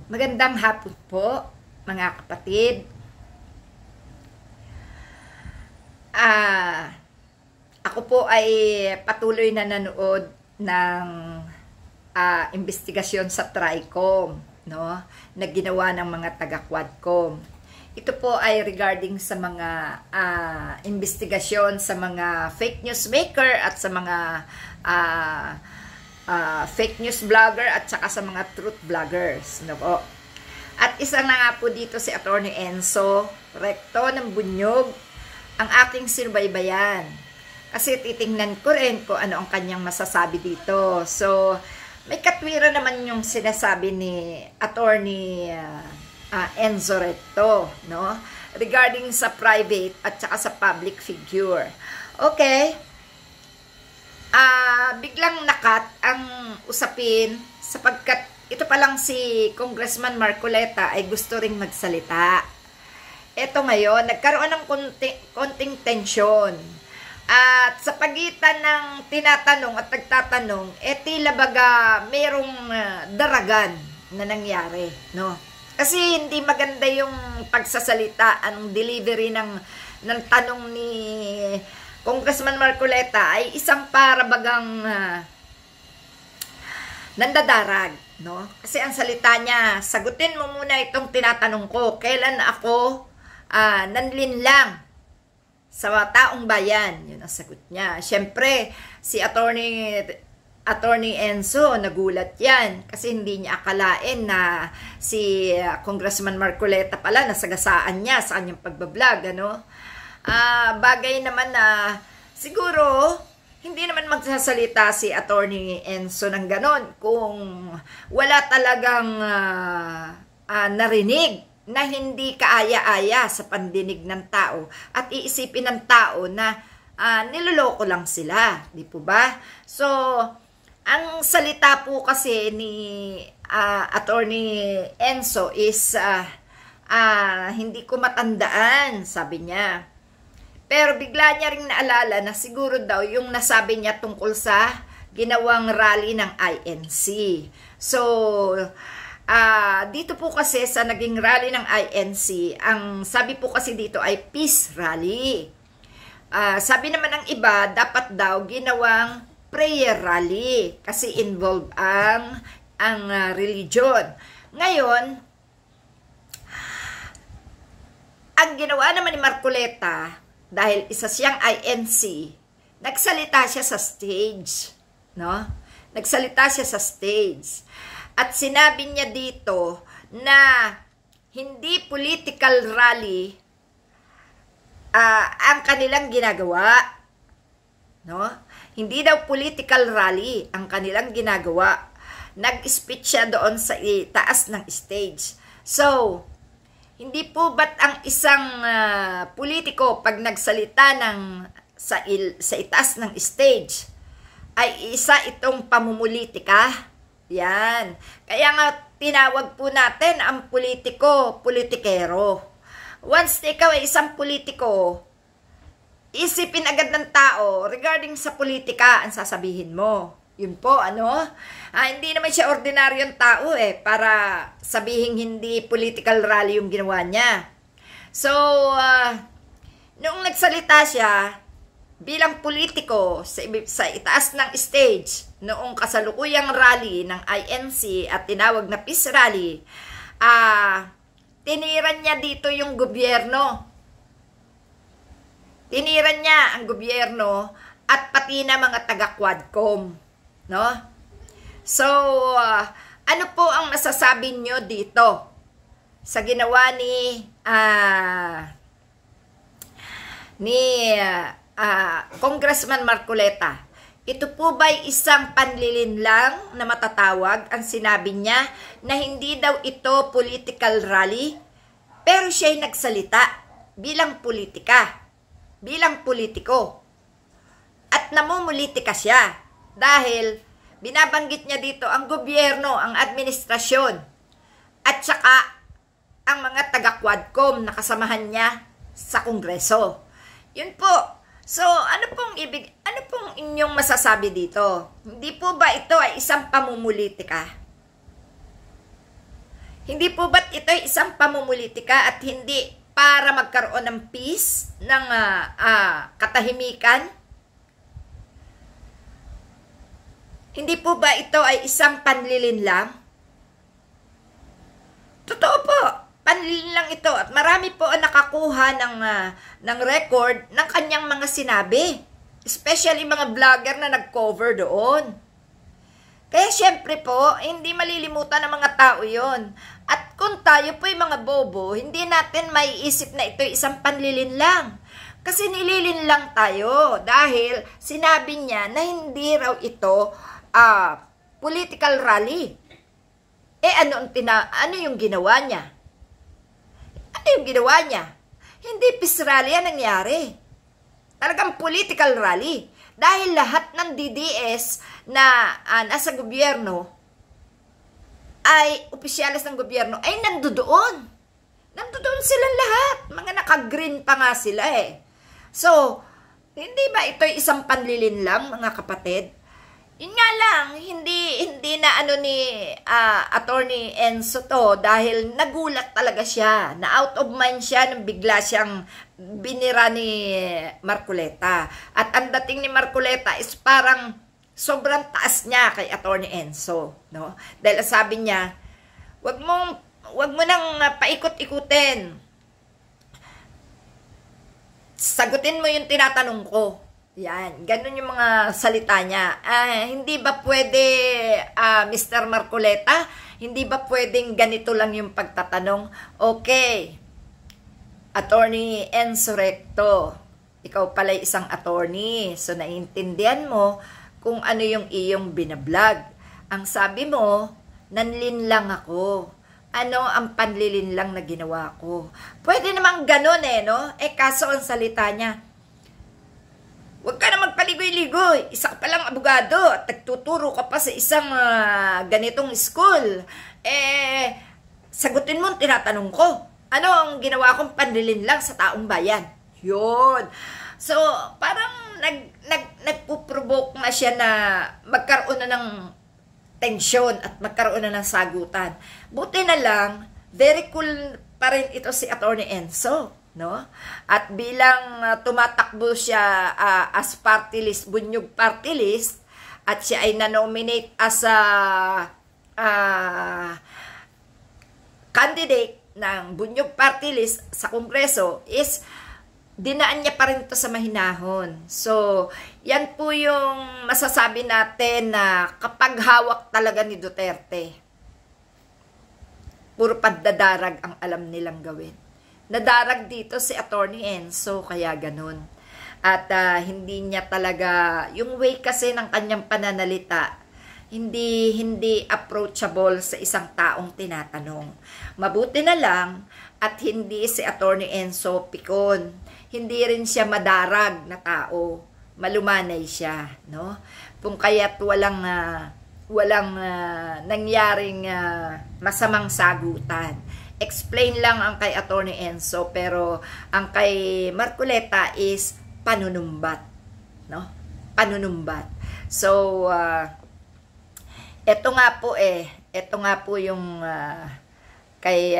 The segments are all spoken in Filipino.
Magandang hapon po, mga kapatid. Ako po ay patuloy na nanood ng investigasyon sa TRICOM, no? Na ginawa ng mga taga-Quadcom. Ito po ay regarding sa mga investigasyon sa mga fake news maker at sa mga fake news vlogger at saka sa mga truth vloggers, no po. At isa na nga po dito si Attorney Enzo Recto ng Bunyog, ang aking sinubaybayan. Kasi titingnan ko rin kung ano ang kanyang masasabi dito. So, may katwiran naman yung sinasabi ni Attorney Enzo Recto, no? Regarding sa private at saka sa public figure. Okay. Biglang nakat ang usapin sapagkat ito pa lang si Congressman Marcoleta ay gusto ring magsalita. Ito ngayon, nagkaroon ng konting tensyon. At sa pagitan ng tinatanong at nagtatanong, tila baga merong daragan na nangyari, no? Kasi hindi maganda yung pagsasalita, ang delivery ng tanong ni Congressman Marcoleta ay isang parabagang nandadarag, no? Kasi ang salita niya, sagutin mo muna itong tinatanong ko, kailan ako nanlinlang sa taong bayan? Yun ang sagot niya. Siyempre, si Attorney Enzo, nagulat yan kasi hindi niya akalain na si Congressman Marcoleta pala nasagasaan niya sa kanyang pagbablog, ano? Bagay naman na siguro hindi naman magsasalita si Attorney Enzo ng ganon kung wala talagang narinig na hindi kaaya-aya sa pandinig ng tao at iisipin ng tao na niloloko lang sila, di po ba? So, ang salita po kasi ni Attorney Enzo is hindi ko matandaan, sabi niya. Pero bigla niya ring naalala na siguro daw yung nasabi niya tungkol sa ginawang rally ng INC. So, dito po kasi sa naging rally ng INC, ang sabi po kasi dito ay peace rally. Sabi naman ng iba, dapat daw ginawang prayer rally kasi involved ang religion. Ngayon, ang ginawa naman ni Marcoleta, dahil isa siyang INC, nagsalita siya sa stage, no? Nagsalita siya sa stage. At sinabi niya dito na hindi political rally ang kanilang ginagawa, no? Hindi daw political rally ang kanilang ginagawa. Nag-speech siya doon sa itaas ng stage. So, hindi po ba't ang isang politiko pag nagsalita sa itaas ng stage ay isa itong pamumulitika? Yan. Kaya nga tinawag po natin ang politiko, politikero. Once ikaw ay isang politiko, isipin agad ng tao regarding sa politika ang sasabihin mo. Yun po, ano? Hindi naman siya ordinaryong tao para sabihin hindi political rally yung ginawa niya. So, noong nagsalita siya bilang politiko sa itaas ng stage, noong kasalukuyang rally ng INC at tinawag na peace rally, tiniran niya dito yung gobyerno. Tiniran niya ang gobyerno at pati na mga taga-Quadcom. No? So, ano po ang masasabi nyo dito sa ginawa ni Congressman Marcoleta? Ito po ba'y isang panlilinlang na matatawag ang sinabi niya na hindi daw ito political rally, pero siya'y nagsalita bilang politika, bilang politiko, at namumulitika siya. Dahil binabanggit niya dito ang gobyerno, ang administrasyon, at saka ang mga taga-Quadcom na kasamahan niya sa Kongreso. Yun po. So, ano pong inyong masasabi dito? Hindi po ba ito ay isang pamumulitika? Hindi po ba't ito isang pamumulitika at hindi para magkaroon ng peace, ng katahimikan? Hindi po ba ito ay isang panlilinlang? Totoo po, panlilinlang ito at marami po ang nakakuha ng record ng kanyang mga sinabi. Especially mga vlogger na nag-cover doon. Kaya syempre po, hindi malilimutan ng mga tao yon. At kung tayo po yung mga bobo, hindi natin maiisip na ito isang panlilinlang. Kasi nililinlang tayo dahil sinabi niya na hindi raw ito political rally. Ano yung ginawa niya? Ano yung ginawa niya? Hindi peace rally ang nangyari. Talagang political rally. Dahil lahat ng DDS na nasa gobyerno, ay opisyalis ng gobyerno, ay nandoon. Nandoon silang lahat. Mga naka-green pa nga sila eh. So, hindi ba ito isang panlilinlang, mga kapatid? Yun nga lang, hindi na ni Attorney Enzo to dahil nagulat talaga siya. Na out of mind siya nung bigla siyang binira ni Marcoleta. At ang dating ni Marcoleta is parang sobrang taas niya kay Attorney Enzo, no? Dahil sabi niya, wag mo nang paikot-ikutin. Sagutin mo yung tinatanong ko. Yan, ganun yung mga salita niya. Hindi ba pwede, Mr. Marcoleta? Hindi ba pwedeng ganito lang yung pagtatanong? Okay, Attorney Enzo Recto, ikaw pala isang attorney, so naiintindihan mo kung ano yung iyong binablog. Ang sabi mo, nanlinlang ako. Ano ang panlilinlang na ginawa ko? Pwede namang ganun no? Kaso ang salita niya, huwag ka na magpaligoy-ligoy. Isa ka palang abogado at nagtuturo ka pa sa isang ganitong school. Sagutin mo ang tinatanong ko. Ano ang ginawa kong panlilinlang sa taong bayan? Yun. So, parang nagpuprovoke na siya na magkaroon na ng tensyon at magkaroon na ng sagutan. Buti na lang, very cool pa rin ito si Attorney Enzo. No? At bilang tumatakbo siya as party list, Bunyog party list, at siya ay na-nominate as a candidate ng Bunyog party list sa Kongreso, is dinaan niya pa rin ito sa mahinahon. So, yan po yung masasabi natin na kapag hawak talaga ni Duterte, puro pandadarag ang alam nilang gawin. Nadarag dito si Attorney Enzo, kaya ganun. At hindi niya talaga, yung way kasi ng kanyang pananalita, hindi approachable sa isang taong tinatanong. Mabuti na lang at hindi si Attorney Enzo pikon. Hindi rin siya madarag na tao. Malumanay siya, no? Kung kaya't walang nangyaring masamang sagutan. Explain lang ang kay Attorney Enzo, pero ang kay Marcoleta is panunumbat, no? Panunumbat. So, ito nga po yung kay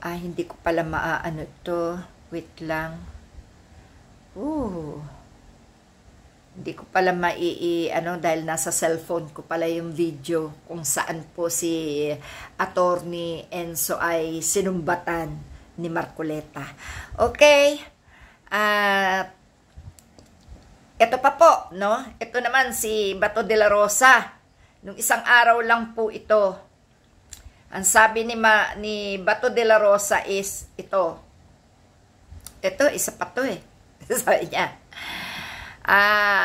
hindi ko pala maaano to. Wait lang. Hindi ko pala dahil nasa cellphone ko pala yung video kung saan po si Attorney Enzo ay sinumbatan ni Marcoleta. Okay. Ito pa po, no? Ito naman si Bato de la Rosa. Nung isang araw lang po ito. Ang sabi ni Bato de la Rosa is ito. Ito, isa pa to Sabi niya,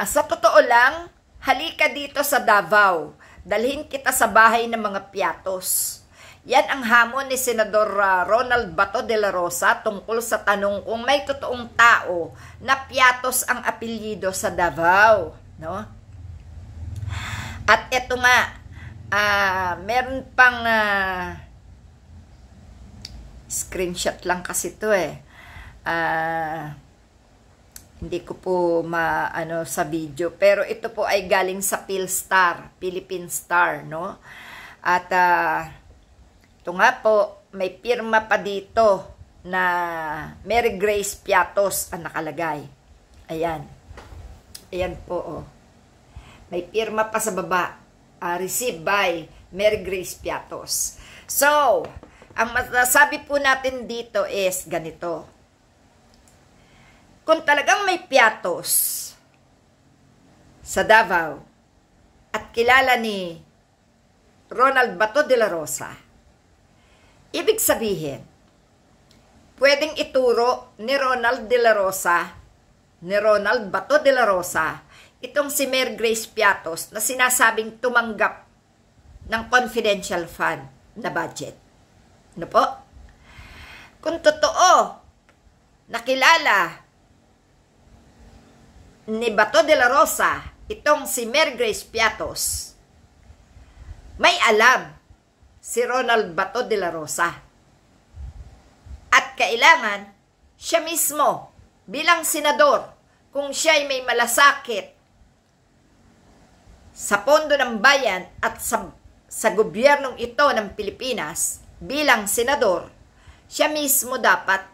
sa totoo lang, halika dito sa Davao. Dalhin kita sa bahay ng mga piatos. Yan ang hamon ni Senador Ronald Bato de la Rosa tungkol sa tanong kung may totoong tao na piatos ang apelyido sa Davao, no? At eto nga, meron pang screenshot lang kasi to Hindi ko po maano sa video, pero ito po ay galing sa PhilStar, Philippine Star, no? At ito nga po, may pirma pa dito na Mary Grace Piatos ang nakalagay. Ayan. Ayan po, oh. May pirma pa sa baba. Received by Mary Grace Piatos. So, ang masasabi po natin dito is ganito. Kung talagang may piatos sa Davao at kilala ni Ronald Bato de la Rosa, ibig sabihin, pwedeng ituro ni Ronald Bato de la Rosa, itong si Mary Grace Piatos na sinasabing tumanggap ng confidential fund na budget. Ano po? Kung totoo, nakilala ni Bato de la Rosa, itong si Mary Grace Piatos, may alam si Ronald Bato de la Rosa. At kailangan, siya mismo, bilang senador, kung siya ay may malasakit sa pondo ng bayan at sa gobyernong ito ng Pilipinas, bilang senador, siya mismo dapat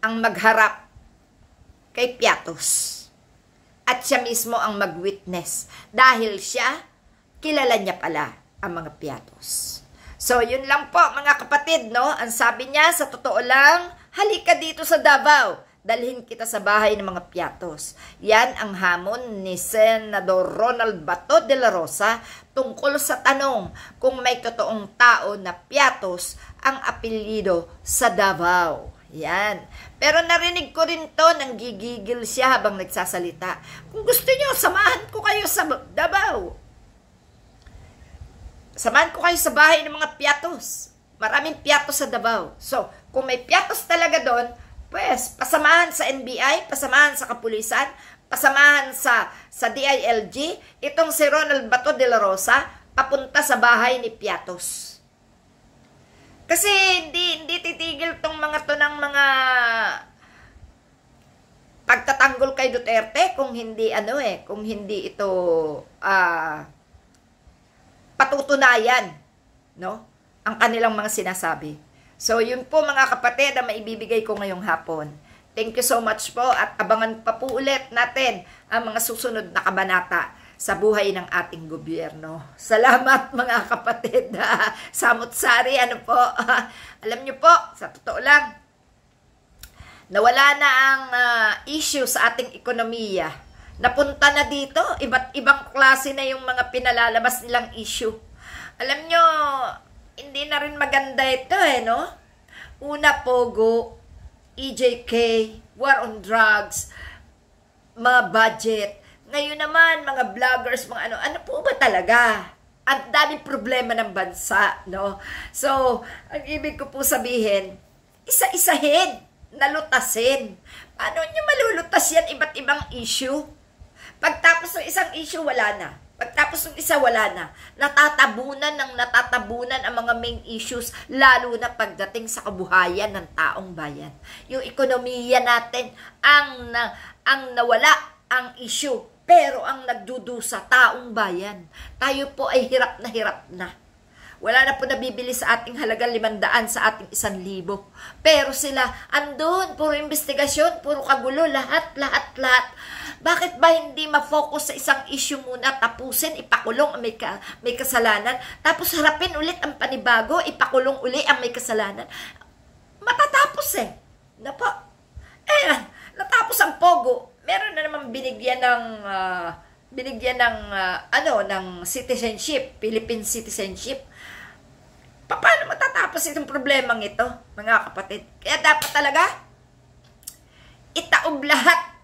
ang magharap kay Piatos. At siya mismo ang mag-witness dahil siya, kilala niya pala ang mga Piatos. So, yun lang po mga kapatid, no? Ang sabi niya, sa totoo lang, halika dito sa Davao, dalhin kita sa bahay ng mga Piatos. Yan ang hamon ni Senador Ronald Bato de la Rosa tungkol sa tanong kung may totoong tao na Piatos ang apelyido sa Davao. Yan. Pero narinig ko rin to, nanggigigil siya habang nagsasalita. Kung gusto nyo, samahan ko kayo sa Davao. Samahan ko kayo sa bahay ng mga Piatos. Maraming Piatos sa Davao. So, kung may Piatos talaga doon, pues, pasamahan sa NBI, pasamahan sa kapulisan, pasamahan sa DILG, itong si Ronald Bato de la Rosa, papunta sa bahay ni Piatos. Kasi hindi titigil tong mga to ng mga pagtatanggol kay Duterte kung hindi kung hindi ito patutunayan, no? Ang kanilang mga sinasabi. So yun po mga kapatid ang maibibigay ko ngayong hapon. Thank you so much po at abangan pa po ulit natin ang mga susunod na kabanata sa buhay ng ating gobyerno. Salamat mga kapatid. Samot-sari, po. Alam nyo po, sa totoo lang, nawala na ang issue sa ating ekonomiya. Napunta na dito, iba't ibang klase na yung mga pinalalabas nilang issue. Alam nyo, hindi na rin maganda ito no? Una, Pogo, EJK, war on drugs, mga budget. Ngayon naman, mga vloggers, mga ano po ba talaga? Ang daming problema ng bansa, no? So, ang ibig ko po sabihin, isa-isahin, nalutasin. Paano nyo malulutas yan iba't ibang issue? Pagtapos ng isang issue, wala na. Pagtapos ng isa, wala na. Natatabunan ang mga main issues, lalo na pagdating sa kabuhayan ng taong bayan. Yung ekonomiya natin, ang nawala, ang issue. Pero ang nagdudusa, taong bayan. Tayo po ay hirap na. Wala na po nabibili sa ating halagang 500 sa ating 1,000. Pero sila, andun, puro investigasyon, puro kagulo, lahat. Bakit ba hindi ma-focus sa isang issue muna, tapusin, ipakulong ang may kasalanan, tapos harapin ulit ang panibago, ipakulong uli ang may kasalanan? Matatapos natapos ang Pogo. Meron na naman binigyan ng citizenship, Philippine citizenship. Paano matatapos itong problemang ito, mga kapatid? Kaya dapat talaga itaob lahat.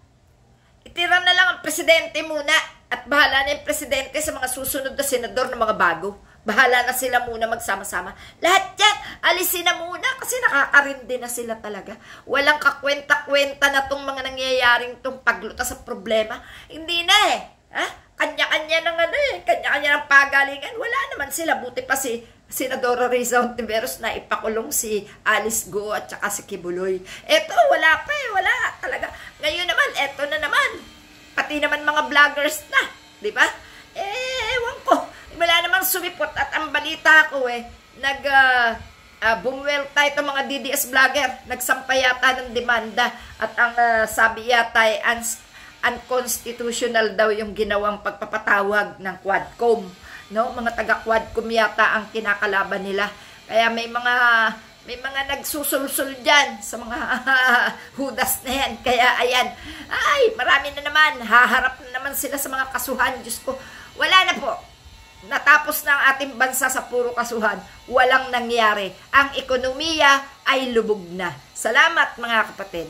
Itira na lang ang presidente muna at bahala na yung presidente sa mga susunod na senador ng mga bago. Bahala na sila muna magsama-sama. Lahat yan, alisin na muna kasi nakakarindi na sila talaga. Walang kakwenta-kwenta na tong mga nangyayaring tong paglutas sa problema. Hindi na Kanya-kanya ng kanya-kanya ng pagalingan. Wala naman sila. Buti pa si Senadora Riza Ontiveros na ipakulong si Alice Go at saka si Kibuloy. Eto, wala pa wala talaga. Ngayon naman, eto na naman. Pati naman mga vloggers na, di ba? Ewan ko. Wala namang sumipot at ang balita ko bumuwelta itong mga DDS vlogger. Nagsampay yata ng demanda at ang sabi yata ay unconstitutional daw yung ginawang pagpapatawag ng Quadcom. No? Mga taga-Quadcom yata ang kinakalaban nila. Kaya may mga nagsusulsul dyan sa mga hudas na yan. Kaya ayan, ay marami na naman. Haharap na naman sila sa mga kasuhan. Diyos ko, wala na po. Natapos na ang ating bansa sa puro kasuhan. Walang nangyari. Ang ekonomiya ay lubog na. Salamat mga kapatid.